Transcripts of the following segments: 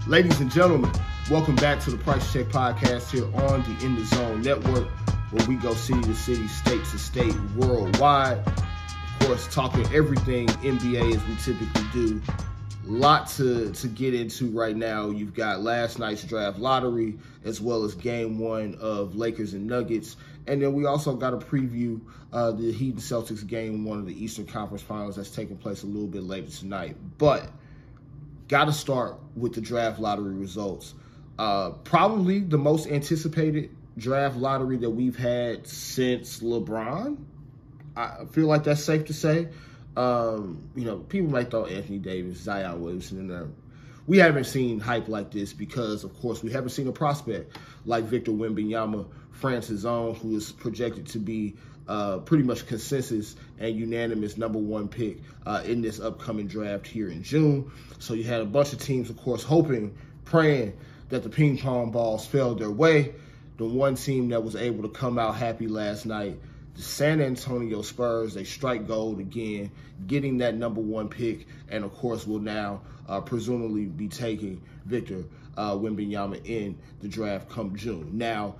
Ladies and gentlemen, welcome back to the Price Check Podcast here on the In the Zone Network, where we go city to city, state to state, worldwide. Of course, talking everything NBA as we typically do. Lot to get into right now. You've got last night's draft lottery, as well as game one of Lakers and Nuggets. And then we also got to preview the Heat and Celtics game one of the Eastern Conference Finals that's taking place a little bit later tonight. But got to start with the draft lottery results. Probably the most anticipated draft lottery that we've had since LeBron. I feel like that's safe to say. People might throw Anthony Davis, Zion Williamson in there. We haven't seen hype like this because, of course, we haven't seen a prospect like Victor Wembanyama, France's own, who is projected to be pretty much consensus and unanimous number one pick in this upcoming draft here in June. So you had a bunch of teams, of course, hoping, praying that the ping pong balls fell their way. The one team that was able to come out happy last night, the San Antonio Spurs, they strike gold again, getting that number one pick, and of course will now presumably be taking Victor Wembanyama in the draft come June. Now,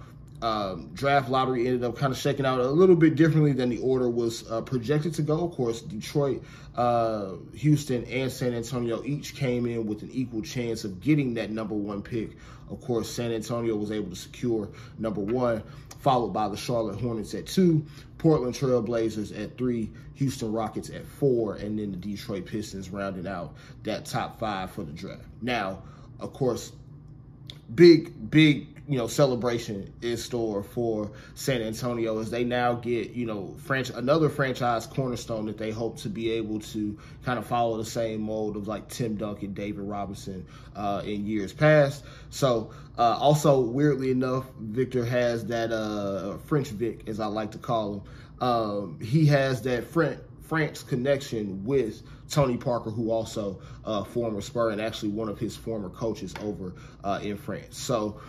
draft lottery ended up kind of shaking out a little bit differently than the order was projected to go. Of course, Detroit, Houston, and San Antonio each came in with an equal chance of getting that number one pick. Of course, San Antonio was able to secure number one, followed by the Charlotte Hornets at 2, Portland Trail Blazers at 3, Houston Rockets at 4, and then the Detroit Pistons rounding out that top 5 for the draft. Now, of course, big celebration in store for San Antonio as they now get, another franchise cornerstone that they hope to be able to kind of follow the same mold of like Tim Duncan, David Robinson in years past. So also, weirdly enough, Victor has that French Vic, as I like to call him. He has that France connection with Tony Parker, who also former Spur and actually one of his former coaches over in France. So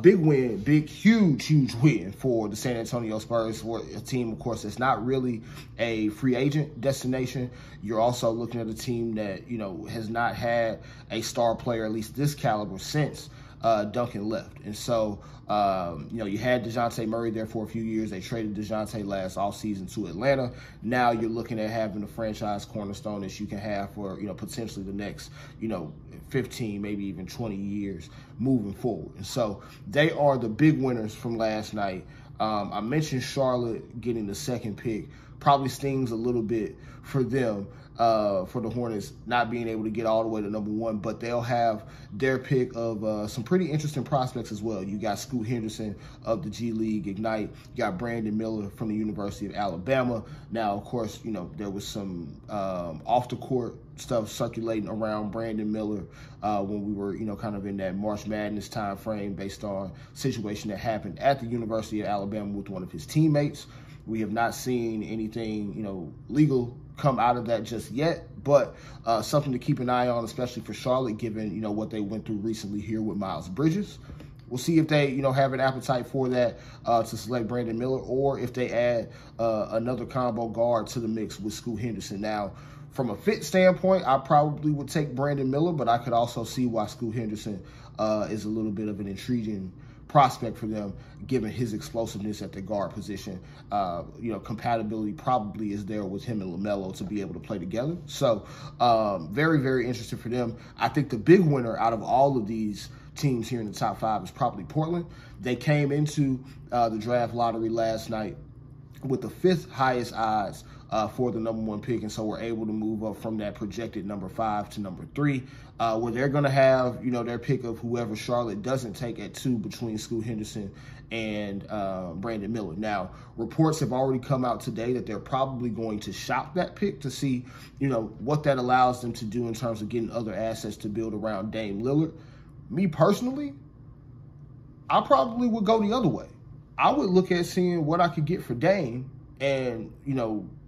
big win, huge win for the San Antonio Spurs, for a team, of course, that's not really a free agent destination. You're also looking at a team that, has not had a star player, at least this caliber, since Duncan left. And so, you had DeJounte Murray there for a few years. They traded DeJounte last offseason to Atlanta. Now you're looking at having a franchise cornerstone that you can have for, potentially the next, 15, maybe even 20 years moving forward. And so they are the big winners from last night. I mentioned Charlotte getting the second pick. Probably stings a little bit for them, for the Hornets not being able to get all the way to number one, but they'll have their pick of some pretty interesting prospects as well. You got Scoot Henderson of the G League Ignite. You got Brandon Miller from the University of Alabama. Now, of course, there was some off-the-court stuff circulating around Brandon Miller when we were, kind of in that March Madness time frame based on situation that happened at the University of Alabama with one of his teammates. We have not seen anything, legal come out of that just yet, but something to keep an eye on, especially for Charlotte, given, what they went through recently here with Miles Bridges. We'll see if they, have an appetite for that to select Brandon Miller, or if they add another combo guard to the mix with Scoot Henderson. Now, from a fit standpoint, I probably would take Brandon Miller, but I could also see why Scoot Henderson is a little bit of an intriguing prospect for them, given his explosiveness at the guard position. Compatibility probably is there with him and LaMelo to be able to play together. So very, very interesting for them. I think the big winner out of all of these teams here in the top 5 is probably Portland. They came into the draft lottery last night with the 5th highest odds for the number one pick, and so we're able to move up from that projected number 5 to number 3, where they're going to have, their pick of whoever Charlotte doesn't take at 2 between Scoot Henderson and Brandon Miller. Now, reports have already come out today that they're probably going to shop that pick to see, what that allows them to do in terms of getting other assets to build around Dame Lillard. Me personally, I probably would go the other way. I would look at seeing what I could get for Dame and,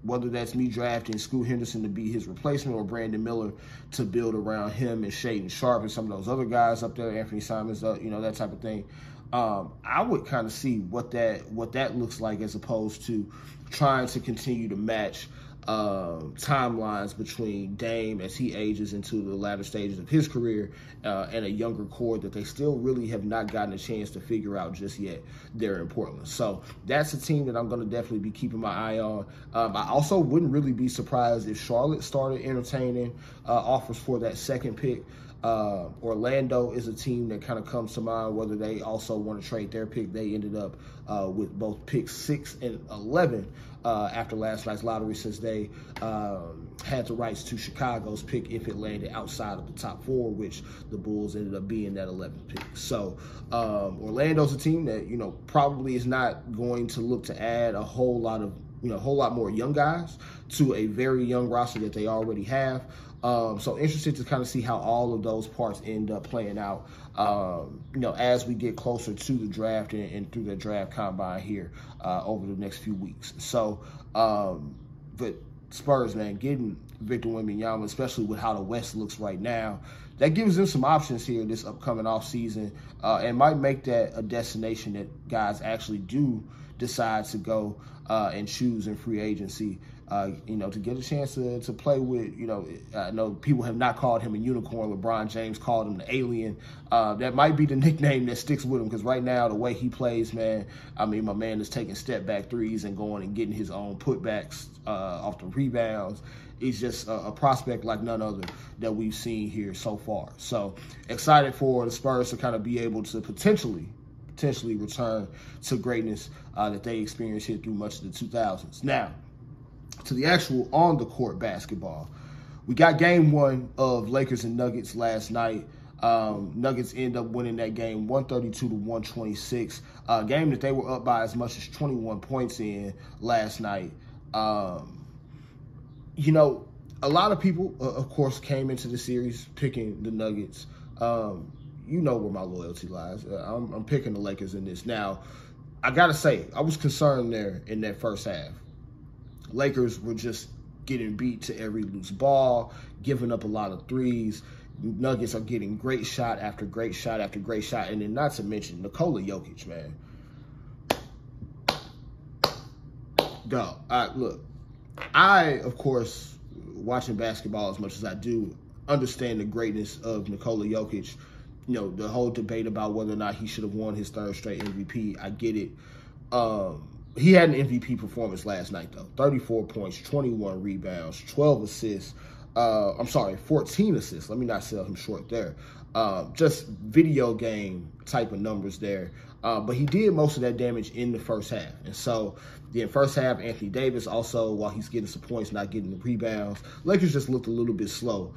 whether that's me drafting Scoot Henderson to be his replacement or Brandon Miller to build around him and Shaedon Sharpe and some of those other guys up there, Anthony Simons, that type of thing. I would kind of see what that looks like, as opposed to trying to continue to match timelines between Dame as he ages into the latter stages of his career and a younger core that they still really have not gotten a chance to figure out just yet there in Portland. So that's a team that I'm going to definitely be keeping my eye on. I also wouldn't really be surprised if Charlotte started entertaining offers for that second pick. Orlando is a team that kind of comes to mind, whether they also want to trade their pick. They ended up with both picks 6 and 11 after last night's lottery, since they had the rights to Chicago's pick if it landed outside of the top 4, which the Bulls ended up being that 11th pick. So Orlando's a team that, probably is not going to look to add a whole lot more young guys to a very young roster that they already have. So interested to kind of see how all of those parts end up playing out, as we get closer to the draft and through the draft combine here over the next few weeks. So, but Spurs, man, getting Victor Wembanyama, especially with how the West looks right now, that gives them some options here this upcoming offseason, and might make that a destination that guys actually do decide to go and choose in free agency. To get a chance to play with, I know people have not called him a unicorn. LeBron James called him the alien. That might be the nickname that sticks with him, because right now, the way he plays, man, I mean, my man is taking step-back threes and going and getting his own putbacks off the rebounds. He's just a prospect like none other that we've seen here so far. So excited for the Spurs to kind of be able to potentially return to greatness that they experienced here through much of the 2000s. Now, to the actual on-the-court basketball, we got game 1 of Lakers and Nuggets last night. Nuggets end up winning that game 132-126, a game that they were up by as much as 21 points in last night. A lot of people, of course, came into the series picking the Nuggets. Where my loyalty lies. I'm picking the Lakers in this. Now, I got to say, I was concerned there in that first half. Lakers were just getting beat to every loose ball, giving up a lot of threes. Nuggets are getting great shot after great shot after great shot. And then not to mention Nikola Jokic, man. Dog, I, of course, watching basketball as much as I do, understand the greatness of Nikola Jokic. The whole debate about whether or not he should have won his 3rd straight MVP, I get it. He had an MVP performance last night, though. 34 points, 21 rebounds, 12 assists. 14 assists. Let me not sell him short there. Just video game type of numbers there. But he did most of that damage in the first half. And so, in first half, Anthony Davis also, while he's getting some points, not getting the rebounds, Lakers just looked a little bit slow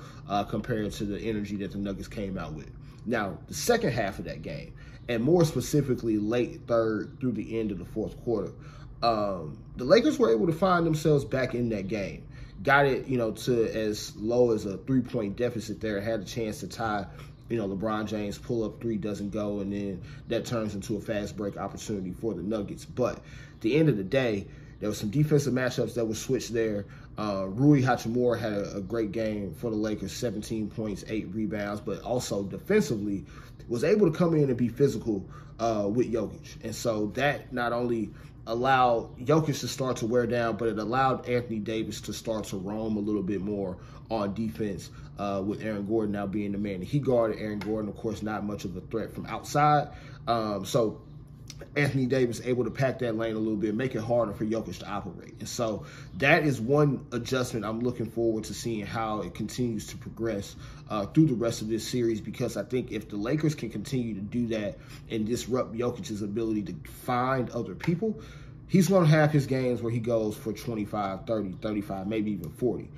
compared to the energy that the Nuggets came out with. Now, the second half of that game, and more specifically late 3rd through the end of the 4th quarter, the Lakers were able to find themselves back in that game. Got it, to as low as a 3-point deficit there, had a chance to tie. LeBron James pull-up 3 doesn't go, and then that turns into a fast break opportunity for the Nuggets. But at the end of the day, there were some defensive matchups that were switched there. Rui Hachimura had a great game for the Lakers, 17 points, 8 rebounds, but also defensively was able to come in and be physical with Jokic. And so that not only allowed Jokic to start to wear down, but it allowed Anthony Davis to start to roam a little bit more on defense, with Aaron Gordon now being the man. He guarded Aaron Gordon, of course, not much of a threat from outside. So Anthony Davis able to pack that lane a little bit, make it harder for Jokic to operate. And so that is one adjustment I'm looking forward to seeing how it continues to progress through the rest of this series, because I think if the Lakers can continue to do that and disrupt Jokic's ability to find other people, he's going to have his games where he goes for 25, 30, 35, maybe even 40.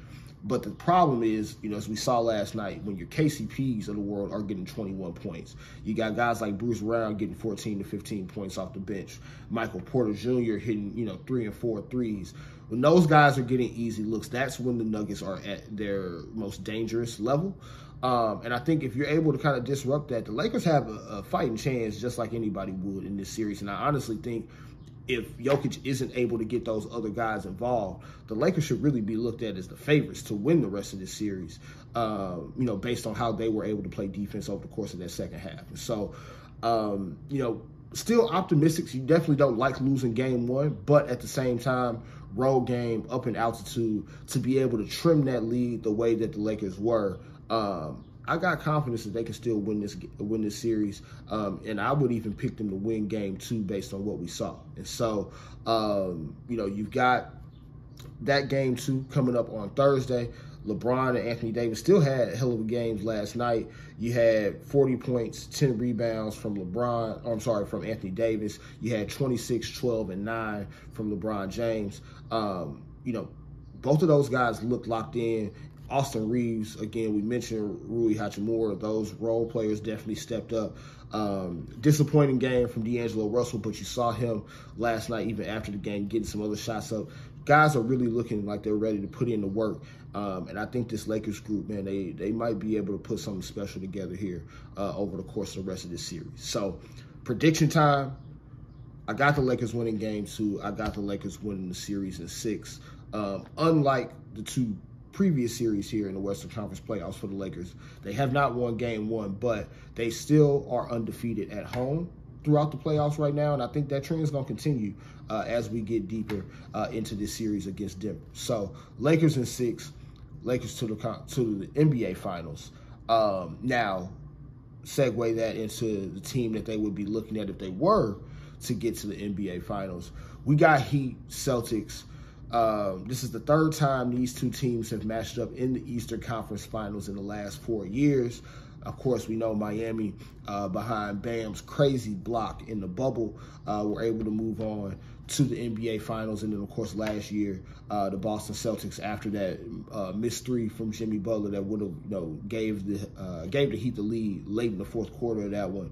But the problem is, as we saw last night, when your KCPs of the world are getting 21 points, you got guys like Bruce Brown getting 14 to 15 points off the bench, Michael Porter Jr. hitting, 3 and 4 threes. When those guys are getting easy looks, that's when the Nuggets are at their most dangerous level. And I think if you're able to kind of disrupt that, the Lakers have a fighting chance just like anybody would in this series. And I honestly think if Jokic isn't able to get those other guys involved, the Lakers should really be looked at as the favorites to win the rest of this series, based on how they were able to play defense over the course of that second half. And so, still optimistic. You definitely don't like losing game 1, but at the same time, road game, up in altitude, to be able to trim that lead the way that the Lakers were. I got confidence that they can still win this series, and I would even pick them to win game 2 based on what we saw. And so, you've got that game 2 coming up on Thursday. LeBron and Anthony Davis still had hell of a games last night. You had 40 points, 10 rebounds from Anthony Davis. You had 26, 12, and 9 from LeBron James. Both of those guys looked locked in. Austin Reeves, again, we mentioned Rui Hachimura. Those role players definitely stepped up. Disappointing game from D'Angelo Russell, but you saw him last night, even after the game, getting some other shots up. Guys are really looking like they're ready to put in the work. And I think this Lakers group, man, they might be able to put something special together here over the course of the rest of this series. So, prediction time. I got the Lakers winning game 2. I got the Lakers winning the series in 6. Unlike the 2 previous series here in the Western Conference playoffs for the Lakers, they have not won game 1, but they still are undefeated at home throughout the playoffs right now, and I think that trend is going to continue as we get deeper into this series against Denver. So Lakers in 6, Lakers to the NBA Finals. Now, segue that into the team that they would be looking at if they were to get to the NBA Finals. We got Heat, Celtics. This is the 3rd time these 2 teams have matched up in the Eastern Conference Finals in the last 4 years. Of course, we know Miami, behind Bam's crazy block in the bubble, were able to move on to the NBA Finals. And then, of course, last year, the Boston Celtics, after that missed 3 from Jimmy Butler that would have, gave the Heat the lead late in the 4th quarter of that one,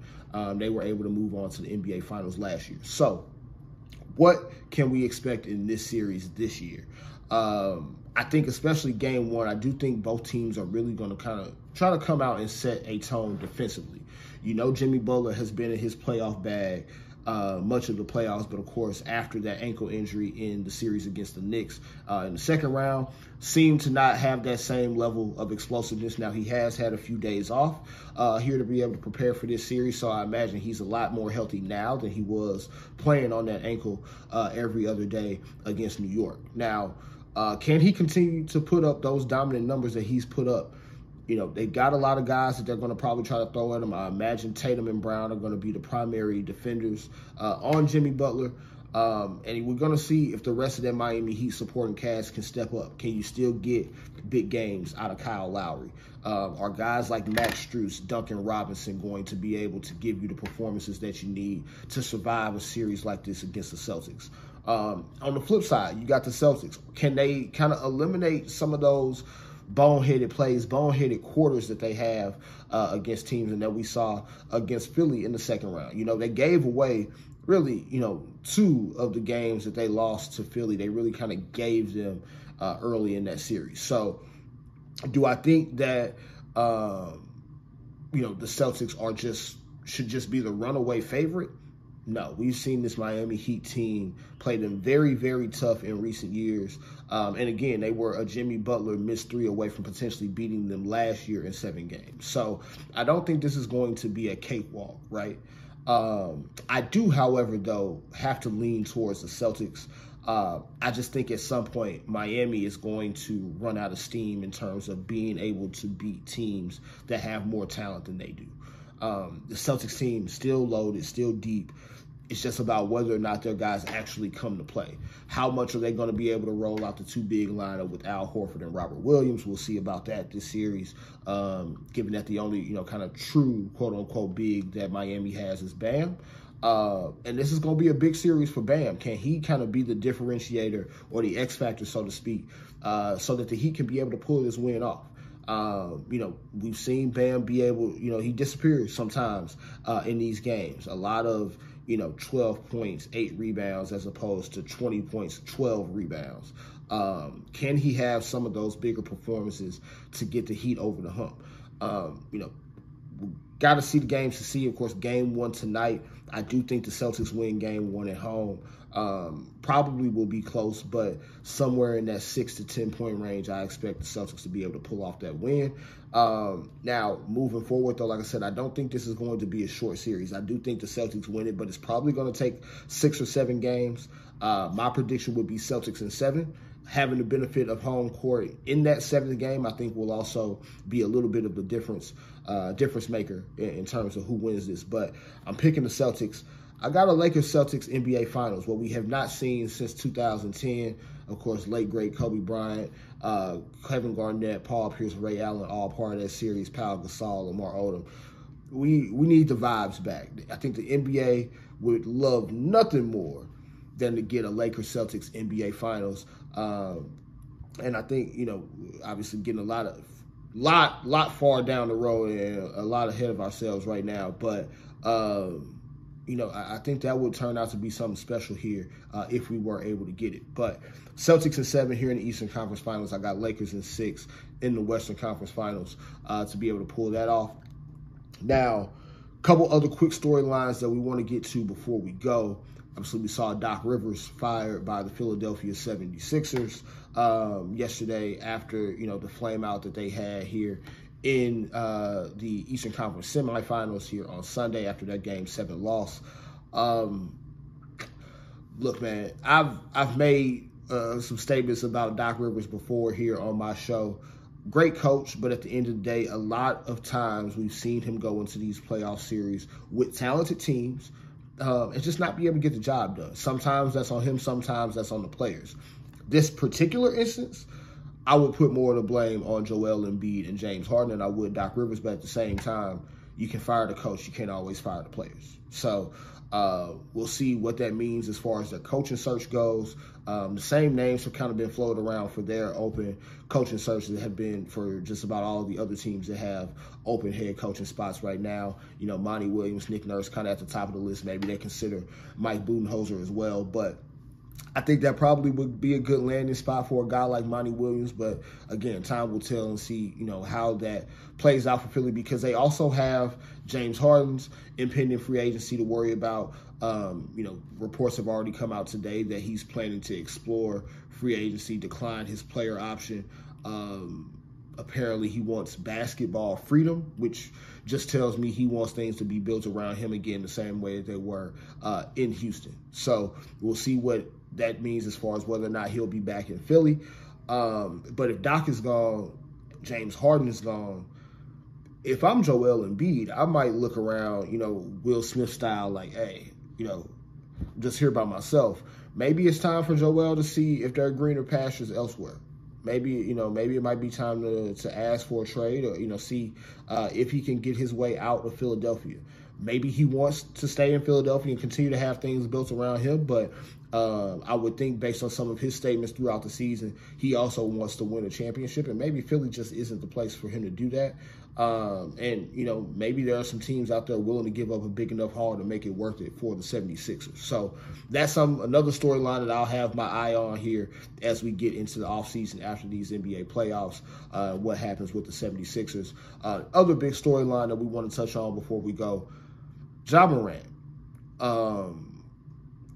they were able to move on to the NBA Finals last year. So, what can we expect in this series this year? I think especially game 1, I do think both teams are really going to kind of try to come out and set a tone defensively. Jimmy Butler has been in his playoff bag much of the playoffs, but of course after that ankle injury in the series against the Knicks in the 2nd round, seemed to not have that same level of explosiveness. Now he has had a few days off here to be able to prepare for this series, so I imagine he's a lot more healthy now than he was playing on that ankle every other day against New York. Now, can he continue to put up those dominant numbers that he's put up? They've got a lot of guys that they're going to probably try to throw at him. I imagine Tatum and Brown are going to be the primary defenders on Jimmy Butler. And we're going to see if the rest of that Miami Heat supporting cast can step up. Can you still get big games out of Kyle Lowry? Are guys like Max Strus, Duncan Robinson going to be able to give you the performances that you need to survive a series like this against the Celtics? On the flip side, you got the Celtics. Can they kind of eliminate some of those boneheaded plays, boneheaded quarters that they have against teams and that we saw against Philly in the 2nd round? They gave away really, 2 of the games that they lost to Philly. They really kind of gave them early in that series. So do I think that, the Celtics should just be the runaway favorite? No, we've seen this Miami Heat team play them very, very tough in recent years. And again, they were a Jimmy Butler missed 3 away from potentially beating them last year in 7 games. So I don't think this is going to be a cakewalk, right? I do, however, though, have to lean towards the Celtics. I just think at some point Miami is going to run out of steam in terms of being able to beat teams that have more talent than they do. The Celtics team is still loaded, still deep. It's just about whether or not their guys actually come to play. How much are they going to be able to roll out the 2 big lineup with Al Horford and Robert Williams? We'll see about that this series, given that the only, kind of true quote-unquote big that Miami has is Bam. And this is going to be a big series for Bam. Can he kind of be the differentiator or the X factor, so to speak, so that the Heat can be able to pull this win off? We've seen Bam be able, he disappears sometimes in these games. A lot of, 12 points, 8 rebounds, as opposed to 20 points, 12 rebounds. Can he have some of those bigger performances to get the Heat over the hump? got to see the games to see. Of course, game 1 tonight. I do think the Celtics win game 1 at home. Probably will be close, but somewhere in that 6 to 10 point range, I expect the Celtics to be able to pull off that win. Now, moving forward, though, like I said, I don't think this is going to be a short series. I do think the Celtics win it, but it's probably going to take 6 or 7 games. My prediction would be Celtics in 7. Having the benefit of home court in that 7th game, I think will also be a little bit of the difference maker in terms of who wins this. But I'm picking the Celtics. I got a Lakers-Celtics NBA Finals, what we have not seen since 2010. Of course, late, great Kobe Bryant, Kevin Garnett, Paul Pierce, Ray Allen, all part of that series, Pau Gasol, Lamar Odom. We need the vibes back. I think the NBA would love nothing more than to get a Lakers-Celtics NBA Finals. And I think, obviously getting a lot far down the road and a lot ahead of ourselves right now. But, I think that would turn out to be something special here if we were able to get it. But Celtics in 7 here in the Eastern Conference Finals. I got Lakers in 6 in the Western Conference Finals to be able to pull that off. Now, a couple other quick storylines that we want to get to before we go. Obviously, we saw Doc Rivers fired by the Philadelphia 76ers yesterday after, the flame out that they had here in the Eastern Conference semifinals here on Sunday after that Game 7 loss. Look, man, I've made some statements about Doc Rivers before here on my show. Great coach, but at the end of the day, a lot of times we've seen him go into these playoff series with talented teams and just not be able to get the job done. Sometimes that's on him, sometimes that's on the players. This particular instance, I would put more of the blame on Joel Embiid and James Harden than I would Doc Rivers, but at the same time, you can fire the coach, you can't always fire the players. So we'll see what that means as far as the coaching search goes. The same names have kind of been floated around for their open coaching searches that have been for just about all of the other teams that have open head coaching spots right now. Monty Williams, Nick Nurse kind of at the top of the list. Maybe they consider Mike Budenholzer as well. But I think that probably would be a good landing spot for a guy like Monty Williams. But again, time will tell and see, how that plays out for Philly, because they also have James Harden's impending free agency to worry about. Reports have already come out today that he's planning to explore free agency, decline his player option. Apparently he wants basketball freedom, which just tells me he wants things to be built around him again the same way that they were in Houston. So we'll see what that means as far as whether or not he'll be back in Philly. But if Doc is gone, James Harden is gone, if I'm Joel Embiid, I might look around, Will Smith style, like, hey, just here by myself. Maybe it's time for Joel to see if there are greener pastures elsewhere. Maybe, maybe it might be time to ask for a trade or, see if he can get his way out of Philadelphia. Maybe he wants to stay in Philadelphia and continue to have things built around him, but I would think based on some of his statements throughout the season, he also wants to win a championship, and maybe Philly just isn't the place for him to do that. Maybe there are some teams out there willing to give up a big enough haul to make it worth it for the 76ers. So that's another storyline that I'll have my eye on here as we get into the offseason after these NBA playoffs, what happens with the 76ers. Other big storyline that we want to touch on before we go, Ja Morant.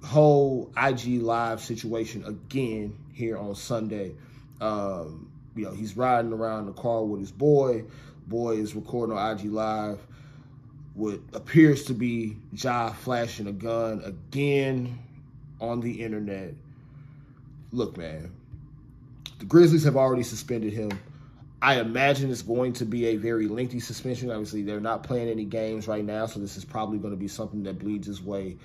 Whole IG Live situation again here on Sunday. He's riding around the car with his boy. Boy is recording on IG Live what appears to be Ja flashing a gun again on the internet. Look, man, the Grizzlies have already suspended him. I imagine it's going to be a very lengthy suspension. Obviously, they're not playing any games right now, so this is probably going to be something that bleeds its way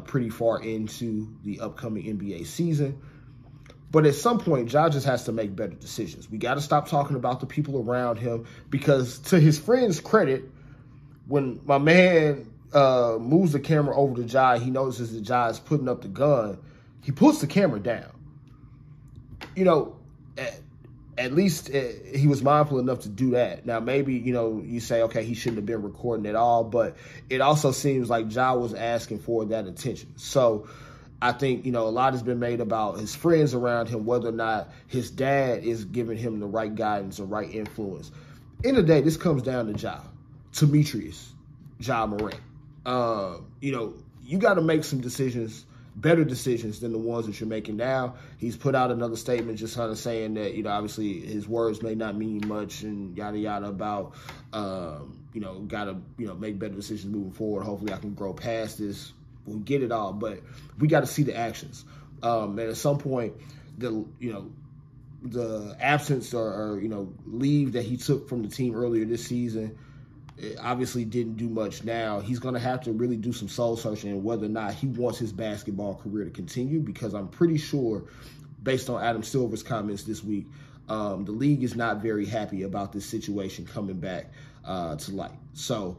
pretty far into the upcoming NBA season. But at some point, Ja just has to make better decisions. We got to stop talking about the people around him, because to his friend's credit, when my man moves the camera over to Ja, he notices that Ja is putting up the gun. He puts the camera down. At least he was mindful enough to do that. Now, maybe, you say, okay, he shouldn't have been recording at all, but it also seems like Ja was asking for that attention. So I think, a lot has been made about his friends around him, whether or not his dad is giving him the right guidance or right influence. In the day, this comes down to Ja. Demetrius Ja Morant. You know, you got to make some decisions, better decisions than the ones that you're making now. He's put out another statement just kind of saying that, you know, obviously his words may not mean much and yada, yada about, you know, got to, you know, make better decisions moving forward. Hopefully I can grow past this. We'll get it all, but we got to see the actions. And at some point, the absence or, you know, leave that he took from the team earlier this season, it obviously didn't do much now. He's going to have to really do some soul searching on whether or not he wants his basketball career to continue, because I'm pretty sure, based on Adam Silver's comments this week, the league is not very happy about this situation coming back to light. So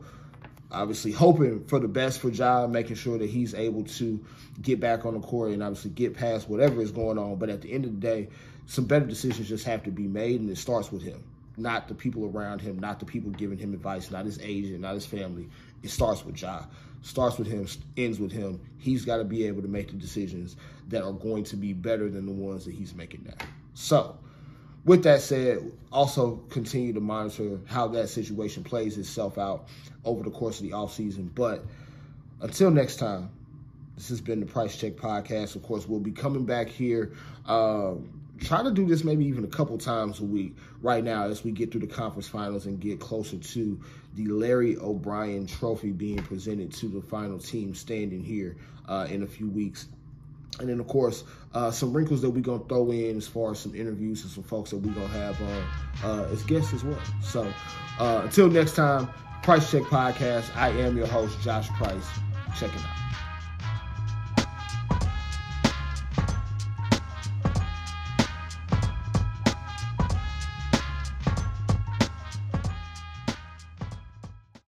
obviously hoping for the best for Ja, making sure that he's able to get back on the court and obviously get past whatever is going on. But at the end of the day, some better decisions just have to be made, and it starts with him. Not the people around him, not the people giving him advice, not his agent, not his family. It starts with Ja. Starts with him, ends with him. He's got to be able to make the decisions that are going to be better than the ones that he's making now. So, with that said, also continue to monitor how that situation plays itself out over the course of the offseason. But until next time, this has been the Price Check Podcast. Of course, we'll be coming back here. Try to do this maybe even a couple times a week right now as we get through the conference finals and get closer to the Larry O'Brien Trophy being presented to the final team standing here in a few weeks. And then, of course, some wrinkles that we're going to throw in as far as some interviews and some folks that we're going to have as guests as well. So until next time, Price Check Podcast, I am your host, Josh Price. Check it out.